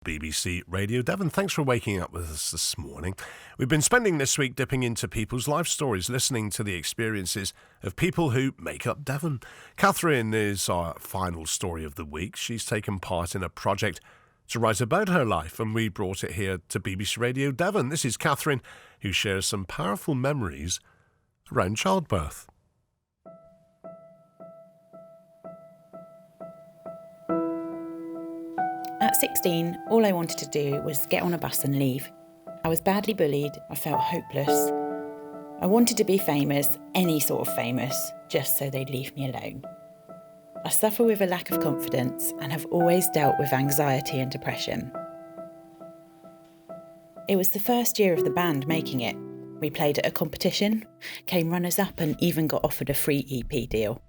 BBC Radio Devon. Thanks for waking up with us this morning. We've been spending this week dipping into people's life stories, listening to the experiences of people who make up Devon. Catherine is our final story of the week. She's taken part in a project to write about her life, and we brought it here to BBC Radio Devon. This is Catherine, who shares some powerful memories around childbirth. At 16, all I wanted to do was get on a bus and leave. I was badly bullied, I felt hopeless. I wanted to be famous, any sort of famous, just so they'd leave me alone. I suffer with a lack of confidence and have always dealt with anxiety and depression. It was the first year of the band making it. We played at a competition, came runners-up and even got offered a free EP deal.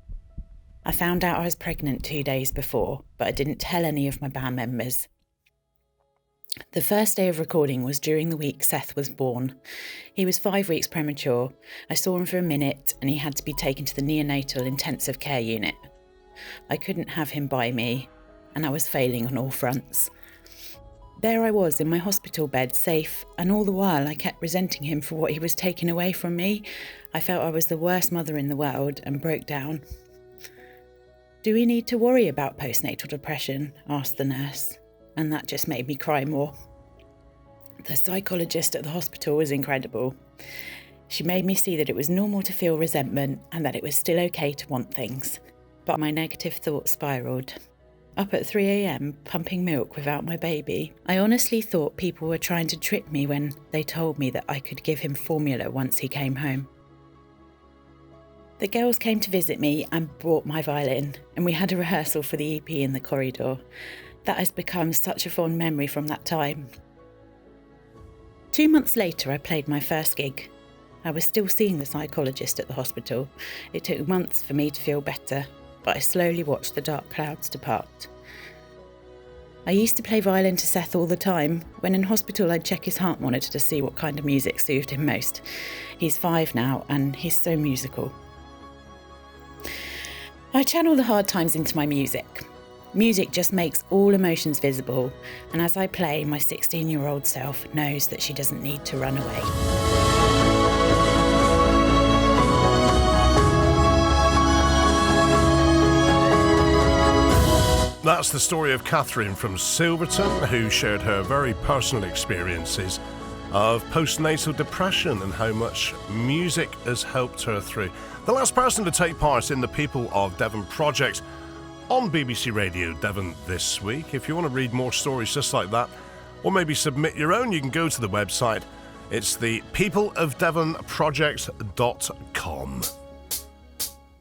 I found out I was pregnant 2 days before, but I didn't tell any of my band members. The first day of recording was during the week Seth was born. He was 5 weeks premature. I saw him for a minute and he had to be taken to the neonatal intensive care unit. I couldn't have him by me, and I was failing on all fronts. There I was in my hospital bed, safe, and all the while I kept resenting him for what he was taking away from me. I felt I was the worst mother in the world and broke down. "Do we need to worry about postnatal depression?" asked the nurse, and that just made me cry more. The psychologist at the hospital was incredible. She made me see that it was normal to feel resentment and that it was still okay to want things. But my negative thoughts spiralled. Up at 3 a.m, pumping milk without my baby, I honestly thought people were trying to trick me when they told me that I could give him formula once he came home. The girls came to visit me and brought my violin, and we had a rehearsal for the EP in the corridor. That has become such a fond memory from that time. 2 months later, I played my first gig. I was still seeing the psychologist at the hospital. It took months for me to feel better, but I slowly watched the dark clouds depart. I used to play violin to Seth all the time. When in hospital, I'd check his heart monitor to see what kind of music soothed him most. He's 5 now, and he's so musical. I channel the hard times into my music. Music just makes all emotions visible, and as I play, my 16-year-old self knows that she doesn't need to run away. That's the story of Catherine from Silverton, who shared her very personal experiences of postnatal depression and how much music has helped her through. The last person to take part in the People of Devon project on BBC Radio Devon this week. If you want to read more stories just like that, or maybe submit your own, you can go to the website. It's the peopleofdevonproject.com.